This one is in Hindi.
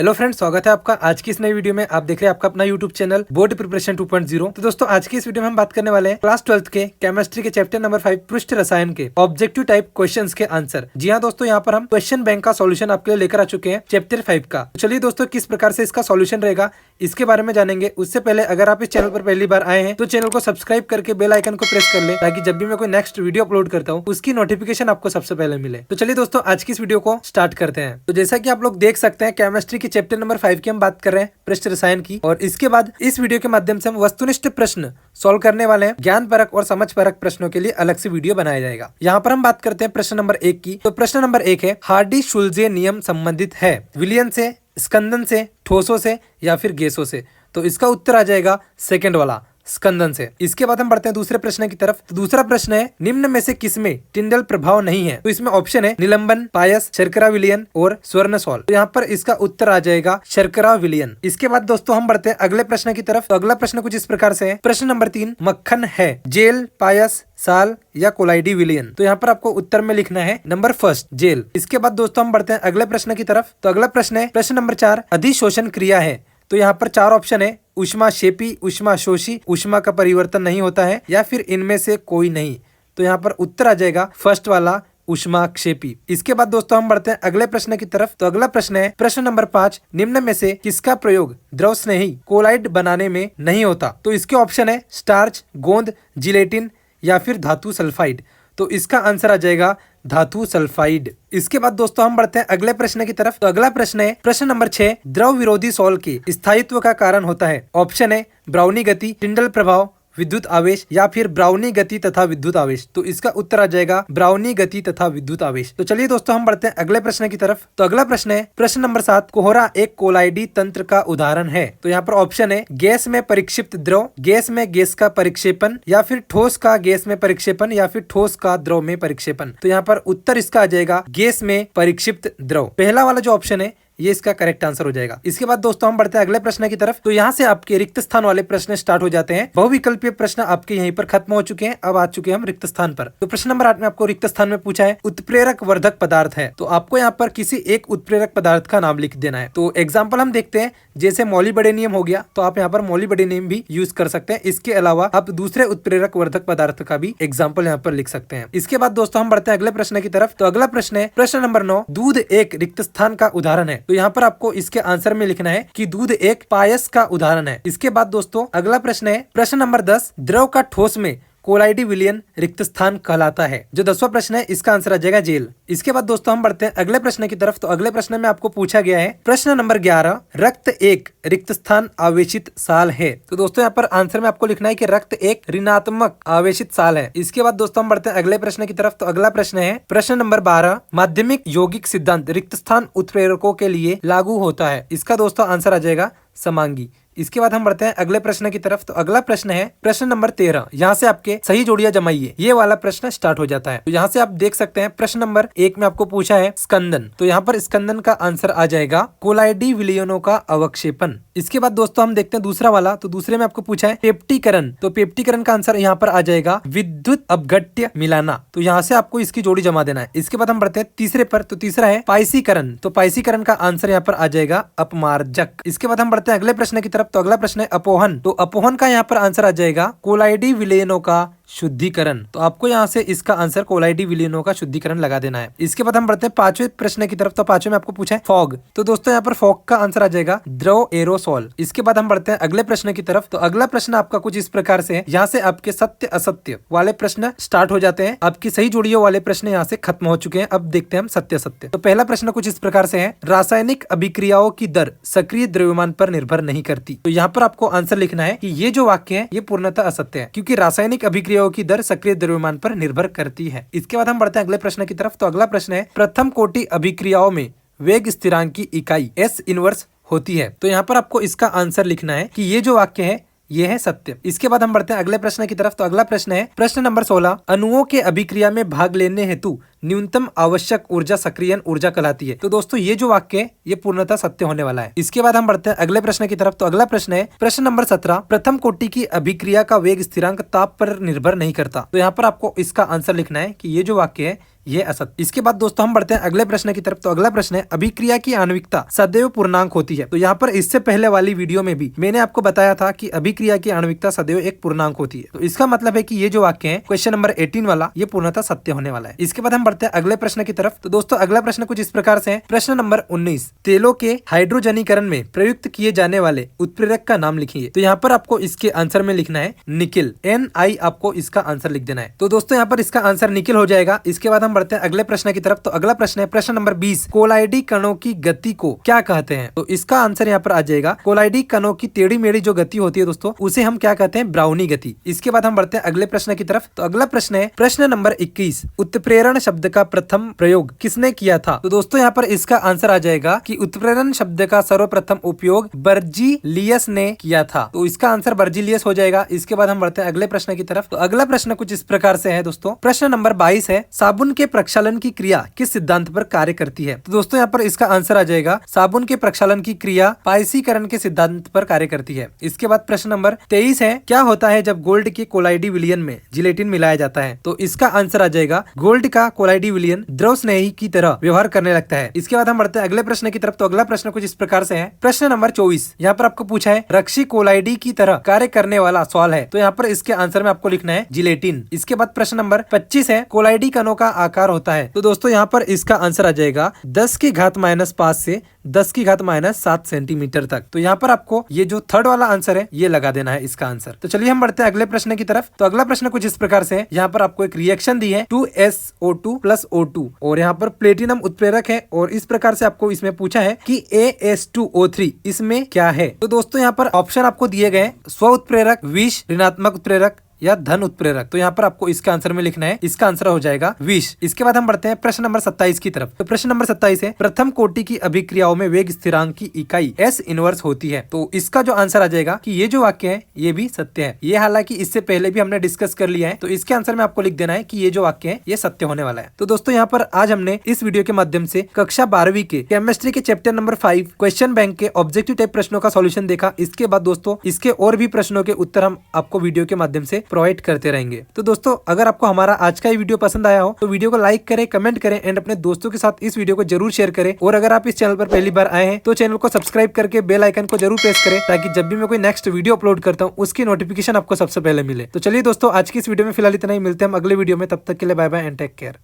हेलो फ्रेंड्स, स्वागत है आपका आज की इस नई वीडियो में। आप देख रहे हैं आपका अपना यूट्यूब चैनल बोर्ड प्रिपरेशन 2.0। तो दोस्तों आज की इस वीडियो में हम बात करने वाले हैं क्लास 12th के केमिस्ट्री के चैप्टर नंबर 5 पृष्ठ रसायन के ऑब्जेक्टिव टाइप क्वेश्चंस के आंसर। जी हाँ दोस्तों, यहाँ पर हम क्वेश्चन बैंक का सॉल्यूशन आपके लिए लेकर आ चुके हैं चैप्टर 5 का। तो चलिए दोस्तों, किस प्रकार से इसका सॉल्यूशन रहेगा इसके बारे में जानेंगे। उससे पहले अगर आप इस चैनल पर पहली बार आए हैं तो चैनल को सब्सक्राइब करके बेल आइकन को प्रेस कर ले, ताकि जब भी मैं कोई नेक्स्ट वीडियो अपलोड करता हूँ उसकी नोटिफिकेशन आपको सबसे पहले मिले। तो चलिए दोस्तों, आज की इस वीडियो को स्टार्ट करते हैं। तो जैसा कि आप लोग देख सकते हैं, केमिस्ट्री के चैप्टर नंबर 5 की हम बात कर रहे हैं, पृष्ठ रसायन की। और इसके बाद इस वीडियो के माध्यम से हम वस्तुनिष्ठ प्रश्न सॉल्व करने वाले हैं। ज्ञान परक और समझ परक प्रश्नों के लिए अलग से वीडियो बनाया जाएगा। यहाँ पर हम बात करते हैं प्रश्न नंबर 1 की। तो प्रश्न नंबर 1 है, हार्डी शुल्जे नियम संबंधित है विलियन से, स्कंदन से, ठोसों से या फिर गैसों से। तो इसका उत्तर आ जाएगा सेकंड वाला, स्कंदन से। इसके बाद हम बढ़ते हैं दूसरे प्रश्न की तरफ। तो दूसरा प्रश्न है, निम्न में से किसमें टिंडल प्रभाव नहीं है। तो इसमें ऑप्शन है निलंबन, पायस, शर्करा विलयन और स्वर्णसॉल। तो यहाँ पर इसका उत्तर आ जाएगा शर्करा विलयन। इसके बाद दोस्तों हम बढ़ते हैं अगले प्रश्न की तरफ। तो अगला प्रश्न कुछ इस प्रकार से है, प्रश्न नंबर 3, मक्खन है जेल, पायस, साल या कोलाइडी विलियन। तो यहाँ पर आपको उत्तर में लिखना है नंबर फर्स्ट, जेल। इसके बाद दोस्तों हम बढ़ते हैं अगले प्रश्न की तरफ। तो अगला प्रश्न है प्रश्न नंबर 4, अधिशोषण क्रिया है। तो यहाँ पर 4 ऑप्शन है, ऊष्मा शेपी, ऊष्मा शोषी, ऊष्मा का परिवर्तन नहीं होता है या फिर इनमें से कोई नहीं। तो यहाँ पर उत्तर आ जाएगा फर्स्ट वाला, ऊष्मा क्षेपी। इसके बाद दोस्तों हम बढ़ते हैं अगले प्रश्न की तरफ। तो अगला प्रश्न है प्रश्न नंबर 5, निम्न में से किसका प्रयोग द्रव स्नेही कोलाइड बनाने में नहीं होता। तो इसके ऑप्शन है स्टार्च, गोंद, जिलेटिन या फिर धातु सल्फाइड। तो इसका आंसर आ जाएगा धातु सल्फाइड। इसके बाद दोस्तों हम बढ़ते हैं अगले प्रश्न की तरफ। तो अगला प्रश्न है प्रश्न नंबर 6, द्रव विरोधी सॉल के स्थायित्व का कारण होता है। ऑप्शन है ब्राउनी गति, टिंडल प्रभाव, विद्युत आवेश या फिर ब्राउनी गति तथा विद्युत आवेश। तो इसका उत्तर आ जाएगा ब्राउनी गति तथा विद्युत आवेश। तो चलिए दोस्तों हम बढ़ते हैं अगले प्रश्न की तरफ। तो अगला प्रश्न है प्रश्न नंबर 7, कोहरा एक कोलाइडी तंत्र का उदाहरण है। तो यहाँ पर ऑप्शन है गैस में परिक्षिप्त द्रव, गैस में गैस का परिक्षेपण या फिर ठोस का गैस में परिक्षेपण या फिर ठोस का द्रव में परिक्षेपण। तो यहाँ पर उत्तर इसका आ जाएगा गैस में परिक्षिप्त द्रव। पहला वाला जो ऑप्शन है ये इसका करेक्ट आंसर हो जाएगा। इसके बाद दोस्तों हम बढ़ते हैं अगले प्रश्न की तरफ। तो यहाँ से आपके रिक्त स्थान वाले प्रश्न स्टार्ट हो जाते हैं। बहुविकल्पीय प्रश्न आपके यहीं पर खत्म हो चुके हैं, अब आ चुके हैं हम रिक्त स्थान पर। तो प्रश्न नंबर 8 में आपको रिक्त स्थान में पूछा है उत्प्रेरक वर्धक पदार्थ है। तो आपको यहाँ पर किसी एक उत्प्रेरक पदार्थ का नाम लिख देना है। तो एग्जाम्पल हम देखते हैं, जैसे मोलिबडेनियम हो गया, तो आप यहाँ पर मोलिबडेनियम भी यूज कर सकते हैं। इसके अलावा आप दूसरे उत्प्रेरक वर्धक पदार्थ का भी एग्जाम्पल यहाँ पर लिख सकते हैं। इसके बाद दोस्तों हम बढ़ते हैं अगले प्रश्न की तरफ। तो अगला प्रश्न है प्रश्न नंबर 9, दूध एक रिक्त स्थान का उदाहरण है। तो यहाँ पर आपको इसके आंसर में लिखना है कि दूध एक पायस का उदाहरण है। इसके बाद दोस्तों अगला प्रश्न है प्रश्न नंबर 10, द्रव का ठोस में कोलाइडी विलियन रिक्त स्थान कहलाता है। जो 10वां प्रश्न है इसका आंसर आ जाएगा जेल। इसके बाद दोस्तों हम बढ़ते हैं अगले प्रश्न की तरफ। तो अगले प्रश्न में आपको पूछा गया है प्रश्न नंबर 11, रक्त एक रिक्त स्थान आवेशित साल है। तो दोस्तों यहाँ पर आंसर में आपको लिखना है कि रक्त एक ऋणात्मक आवेशित साल है। इसके बाद दोस्तों हम बढ़ते हैं अगले प्रश्न की तरफ। तो अगला प्रश्न है प्रश्न नंबर 12, माध्यमिक यौगिक सिद्धांत रिक्त स्थान उत्प्रेरकों के लिए लागू होता है। इसका दोस्तों आंसर आ जाएगा समांगी। इसके बाद हम बढ़ते हैं अगले प्रश्न की तरफ। तो अगला प्रश्न है प्रश्न नंबर 13, यहाँ से आपके सही जोड़ियां जमाइए, ये वाला प्रश्न स्टार्ट हो जाता है। तो यहाँ से आप देख सकते हैं प्रश्न नंबर 1 में आपको पूछा है स्कंदन। तो यहाँ पर स्कंदन का आंसर आ जाएगा कोलाइडी विलयनों का अवक्षेपण। इसके बाद दोस्तों हम देखते हैं दूसरा वाला। तो दूसरे में आपको पूछा है पेप्टीकरण। तो पेप्टीकरण का आंसर यहाँ पर आ जाएगा विद्युत अपघट्य मिलाना। तो यहाँ से आपको इसकी जोड़ी जमा देना है। इसके बाद हम बढ़ते हैं तीसरे पर। तो तीसरा है पाइसीकरण। तो पाइसीकरण का आंसर यहाँ पर आ जाएगा अपमार्जक। इसके बाद हम बढ़ते हैं अगले प्रश्न की तरफ। तो अगला प्रश्न है अपोहन। तो अपोहन का यहाँ पर आंसर आ जाएगा कोलाइडी विलयनों का शुद्धिकरण। तो आपको यहाँ से इसका आंसर कोलाइडी विलयनों का शुद्धिकरण लगा देना है। इसके बाद हम बढ़ते हैं 5वें प्रश्न की तरफ। तो 5वें में आपको पूछा है फॉग। तो दोस्तों यहाँ पर फॉग का आंसर आ जाएगा द्रव एरोसोल। इसके बाद हम बढ़ते हैं अगले प्रश्न की तरफ। तो अगला प्रश्न आपका कुछ इस प्रकार से है, यहाँ से आपके सत्य असत्य वाले प्रश्न स्टार्ट हो जाते हैं। आपकी सही जोड़ियों वाले प्रश्न यहाँ से खत्म हो चुके हैं। अब देखते हैं हम सत्य असत्य। तो पहला प्रश्न कुछ इस प्रकार से है, रासायनिक अभिक्रियाओं की दर सक्रिय द्रव्यमान पर निर्भर नहीं करती। तो यहाँ पर आपको आंसर लिखना है कि ये जो वाक्य है ये पूर्णतः असत्य है, क्योंकि रासायनिक अभिक्रियाओं की दर सक्रिय द्रव्यमान पर निर्भर करती है। इसके बाद हम बढ़ते हैं अगले प्रश्न की तरफ। तो अगला प्रश्न है प्रथम कोटि अभिक्रियाओं में वेग स्थिरांक की इकाई S इनवर्स होती है। तो यहाँ पर आपको इसका आंसर लिखना है कि ये जो वाक्य है ये है सत्य। इसके बाद हम बढ़ते हैं अगले प्रश्न की तरफ। तो अगला प्रश्न है प्रश्न नंबर 16, अणुओं के अभिक्रिया में भाग लेने हेतु न्यूनतम आवश्यक ऊर्जा सक्रियण ऊर्जा कहलाती है। तो दोस्तों ये जो वाक्य है ये पूर्णतः सत्य होने वाला है। इसके बाद हम बढ़ते हैं अगले प्रश्न की तरफ। तो अगला प्रश्न है प्रश्न नंबर 17, प्रथम कोटि की अभिक्रिया का वेग स्थिरांक ताप पर निर्भर नहीं करता। तो यहाँ पर आपको इसका आंसर लिखना है कि ये जो वाक्य है ये असत्य। इसके बाद दोस्तों हम बढ़ते हैं अगले प्रश्न की तरफ। तो अगला प्रश्न है, अभिक्रिया की आणविकता सदैव पूर्णांक होती है। तो यहाँ पर इससे पहले वाली वीडियो में भी मैंने आपको बताया था कि अभिक्रिया की आणविकता सदैव एक पूर्णांक होती है। तो इसका मतलब है कि ये जो वाक्य है क्वेश्चन नंबर 18 वाला, ये पूर्णतः सत्य होने वाला है। इसके बाद हम बढ़ते हैं अगले प्रश्न की तरफ। तो दोस्तों अगला प्रश्न कुछ इस प्रकार से है, प्रश्न नंबर 19, तेलों के हाइड्रोजनीकरण में प्रयुक्त किए जाने वाले उत्प्रेरक का नाम लिखिए। तो यहाँ पर आपको इसके आंसर में लिखना है निकिल, Ni आपको इसका आंसर लिख देना है। तो दोस्तों यहाँ पर इसका आंसर निकिल हो जाएगा। इसके बाद हम बढ़ते हैं अगले प्रश्न की तरफ। तो अगला प्रश्न है प्रश्न नंबर 20, कोलाइडी कणों की गति को क्या कहते हैं। तो इसका आंसर यहाँ पर आ जाएगा, कोलाइडी कणों की टेढ़ी मेढ़ी जो गति होती है दोस्तों, उसे हम क्या कहते हैं, ब्राउनी गति। इसके बाद हम बढ़ते हैं अगले प्रश्न की तरफ। तो अगला प्रश्न है प्रश्न नंबर 21, उत्प्रेरण शब्द का प्रथम प्रयोग किसने किया था। तो दोस्तों यहाँ पर इसका आंसर आ जाएगा कि उत्प्रेरण शब्द का सर्वप्रथम उपयोग बर्जीलियस ने किया था। तो इसका आंसर बर्जीलियस हो जाएगा। इसके बाद हम बढ़ते हैं अगले प्रश्न की तरफ। तो अगला प्रश्न कुछ इस प्रकार से है दोस्तों, प्रश्न नंबर 22 है, साबुन के प्रक्षालन की क्रिया किस सिद्धांत पर कार्य करती है। तो दोस्तों यहाँ पर इसका आंसर आ जाएगा, साबुन के प्रक्षालन की क्रिया पाइसीकरण के सिद्धांत पर कार्य करती है। इसके बाद प्रश्न नंबर 23 है, क्या होता है जब गोल्ड के कोलाइडी विलयन में जिलेटिन मिलाया जाता है। तो इसका आंसर आ जाएगा, गोल्ड का कोलाइडी विलयन द्रव स्नेही की तरह व्यवहार करने लगता है। इसके बाद हम बढ़ते हैं अगले प्रश्न की तरफ। तो अगला प्रश्न कुछ इस प्रकार से है, प्रश्न नंबर 24, यहाँ पर आपको पूछा है रक्षी कोलाइडी की तरह कार्य करने वाला सॉल है। तो यहाँ पर इसके आंसर में आपको लिखना है जिलेटिन। इसके बाद प्रश्न नंबर 25 है, कोलाइडी कणों का आकार होता है। तो दोस्तों यहाँ पर इसका आंसर आ जाएगा 10 की घात -5 से 10 की घात -7 सेंटीमीटर तक। तो यहाँ पर आपको ये जो थर्ड वाला आंसर है ये लगा देना है इसका आंसर। तो चलिए हम बढ़ते हैं अगले प्रश्न की तरफ। तो अगला प्रश्न कुछ इस प्रकार से है, यहाँ पर आपको एक रिएक्शन दी है 2SO2 + O2 और यहाँ पर प्लेटिनम उत्प्रेरक है और इस प्रकार से आपको इसमें पूछा है कि AS2O3 इसमें क्या है। तो दोस्तों यहाँ पर ऑप्शन आपको दिए गए, स्व उत्प्रेरक, विष, ऋणात्मक उत्प्रेरक या धन उत्प्रेरक। तो यहाँ पर आपको इसका आंसर में लिखना है, इसका आंसर हो जाएगा विष। इसके बाद हम बढ़ते हैं प्रश्न नंबर 27 की तरफ। तो प्रश्न नंबर 27 है, प्रथम कोटि की अभिक्रियाओं में वेग स्थिरांक की इकाई S इनवर्स होती है। तो इसका जो आंसर आ जाएगा कि ये जो वाक्य है ये भी सत्य है। ये हालांकि इससे पहले भी हमने डिस्कस कर लिया है। तो इसके आंसर में आपको लिख देना है कि ये जो वाक्य है ये सत्य होने वाला है। तो दोस्तों यहाँ पर आज हमने इस वीडियो के माध्यम से कक्षा 12वीं के केमिस्ट्री के चैप्टर नंबर 5 क्वेश्चन बैंक के ऑब्जेक्टिव टाइप प्रश्नों का सॉल्यूशन देखा। इसके बाद दोस्तों इसके और भी प्रश्नों के उत्तर हम आपको वीडियो के माध्यम से प्रोवाइड करते रहेंगे। तो दोस्तों अगर आपको हमारा आज का ये वीडियो पसंद आया हो तो वीडियो को लाइक करें, कमेंट करें एंड अपने दोस्तों के साथ इस वीडियो को जरूर शेयर करें। और अगर आप इस चैनल पर पहली बार आए हैं तो चैनल को सब्सक्राइब करके बेल आइकन को जरूर प्रेस करें, ताकि जब भी मैं कोई नेक्स्ट वीडियो अपलोड करता हूँ उसकी नोटिफिकेशन आपको सबसे पहले मिले। तो चलिए दोस्तों आज की इस वीडियो में फिलहाल इतना ही, मिलते हैं हम अगले वीडियो में। तब तक के लिए bye bye and take care.